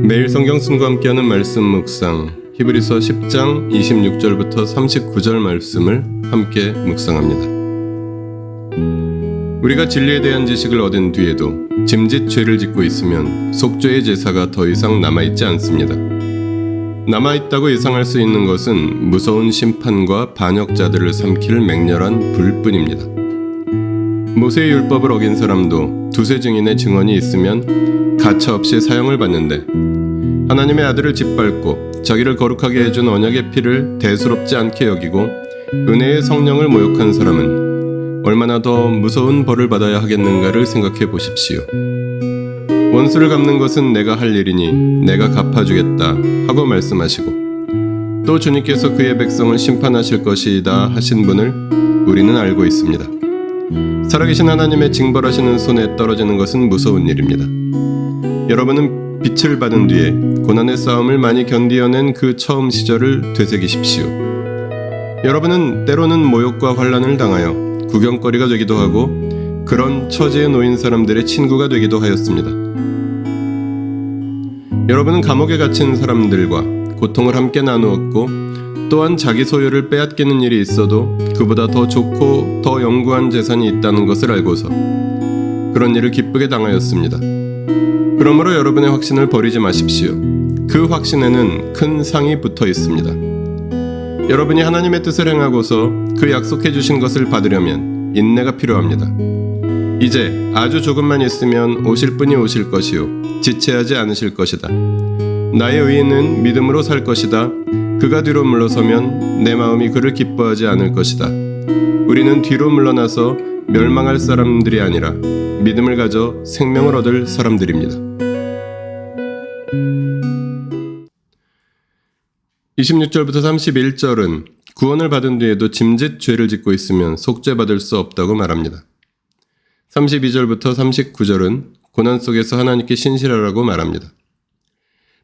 매일 성경 순과 함께하는 말씀 묵상, 히브리서 10장 26절부터 39절 말씀을 함께 묵상합니다. 우리가 진리에 대한 지식을 얻은 뒤에도 짐짓 죄를 짓고 있으면 속죄의 제사가 더 이상 남아있지 않습니다. 남아있다고 예상할 수 있는 것은 무서운 심판과 반역자들을 삼킬 맹렬한 불뿐입니다. 모세의 율법을 어긴 사람도 두세 증인의 증언이 있으면 가차없이 사형을 받는데, 하나님의 아들을 짓밟고 자기를 거룩하게 해준 언약의 피를 대수롭지 않게 여기고 은혜의 성령을 모욕한 사람은 얼마나 더 무서운 벌을 받아야 하겠는가를 생각해 보십시오. 원수를 갚는 것은 내가 할 일이니 내가 갚아주겠다 하고 말씀하시고, 또 주님께서 그의 백성을 심판하실 것이다 하신 분을 우리는 알고 있습니다. 살아계신 하나님의 징벌하시는 손에 떨어지는 것은 무서운 일입니다. 여러분은 빛을 받은 뒤에 고난의 싸움을 많이 견디어낸 그 처음 시절을 되새기십시오. 여러분은 때로는 모욕과 환난을 당하여 구경거리가 되기도 하고 그런 처지에 놓인 사람들의 친구가 되기도 하였습니다. 여러분은 감옥에 갇힌 사람들과 고통을 함께 나누었고, 또한 자기 소유를 빼앗기는 일이 있어도 그보다 더 좋고 더 영구한 재산이 있다는 것을 알고서 그런 일을 기쁘게 당하였습니다. 그러므로 여러분의 확신을 버리지 마십시오. 그 확신에는 큰 상이 붙어 있습니다. 여러분이 하나님의 뜻을 행하고서 그 약속해 주신 것을 받으려면 인내가 필요합니다. 이제 아주 조금만 있으면 오실 분이 오실 것이요 지체하지 않으실 것이다. 나의 의인은 믿음으로 살 것이다. 그가 뒤로 물러서면 내 마음이 그를 기뻐하지 않을 것이다. 우리는 뒤로 물러나서 멸망할 사람들이 아니라 믿음을 가져 생명을 얻을 사람들입니다. 26절부터 31절은 구원을 받은 뒤에도 짐짓 죄를 짓고 있으면 속죄받을 수 없다고 말합니다. 32절부터 39절은 고난 속에서 하나님께 신실하라고 말합니다.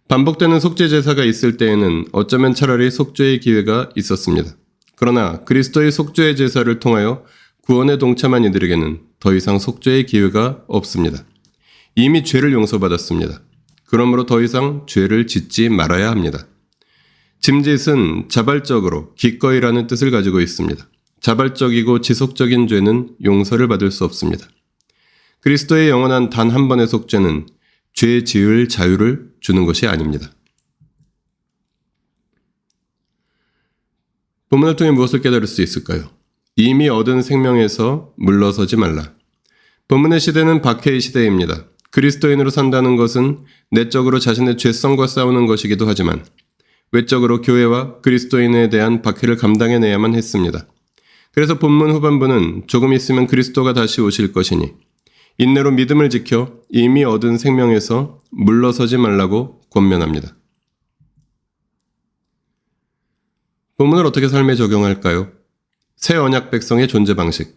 반복되는 속죄 제사가 있을 때에는 어쩌면 차라리 속죄의 기회가 있었습니다. 그러나 그리스도의 속죄의 제사를 통하여 구원에 동참한 이들에게는 더 이상 속죄의 기회가 없습니다. 이미 죄를 용서받았습니다. 그러므로 더 이상 죄를 짓지 말아야 합니다. 짐짓은 자발적으로 기꺼이라는 뜻을 가지고 있습니다. 자발적이고 지속적인 죄는 용서를 받을 수 없습니다. 그리스도의 영원한 단 한 번의 속죄는 죄 지을 자유를 주는 것이 아닙니다. 본문을 통해 무엇을 깨달을 수 있을까요? 이미 얻은 생명에서 물러서지 말라. 본문의 시대는 박해의 시대입니다. 그리스도인으로 산다는 것은 내적으로 자신의 죄성과 싸우는 것이기도 하지만 외적으로 교회와 그리스도인에 대한 박해를 감당해내야만 했습니다. 그래서 본문 후반부는 조금 있으면 그리스도가 다시 오실 것이니 인내로 믿음을 지켜 이미 얻은 생명에서 물러서지 말라고 권면합니다. 본문을 어떻게 삶에 적용할까요? 새 언약 백성의 존재 방식,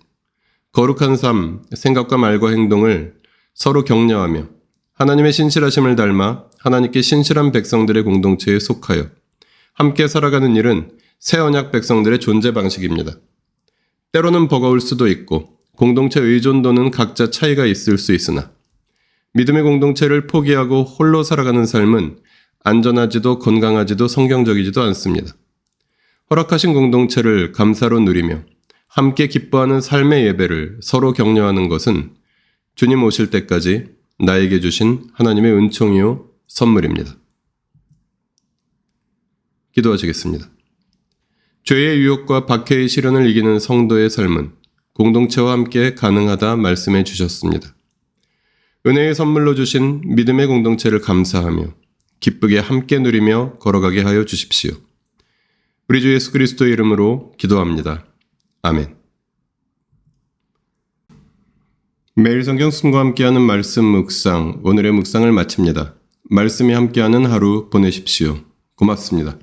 거룩한 삶, 생각과 말과 행동을 서로 격려하며 하나님의 신실하심을 닮아 하나님께 신실한 백성들의 공동체에 속하여 함께 살아가는 일은 새 언약 백성들의 존재 방식입니다. 때로는 버거울 수도 있고 공동체 의존도는 각자 차이가 있을 수 있으나 믿음의 공동체를 포기하고 홀로 살아가는 삶은 안전하지도 건강하지도 성경적이지도 않습니다. 허락하신 공동체를 감사로 누리며 함께 기뻐하는 삶의 예배를 서로 격려하는 것은 주님 오실 때까지 나에게 주신 하나님의 은총이요 선물입니다. 기도하시겠습니다. 죄의 유혹과 박해의 시련을 이기는 성도의 삶은 공동체와 함께 가능하다 말씀해 주셨습니다. 은혜의 선물로 주신 믿음의 공동체를 감사하며 기쁘게 함께 누리며 걸어가게 하여 주십시오. 우리 주 예수 그리스도의 이름으로 기도합니다. 아멘. 매일 성경 순과 함께하는 말씀 묵상, 오늘의 묵상을 마칩니다. 말씀이 함께하는 하루 보내십시오. 고맙습니다.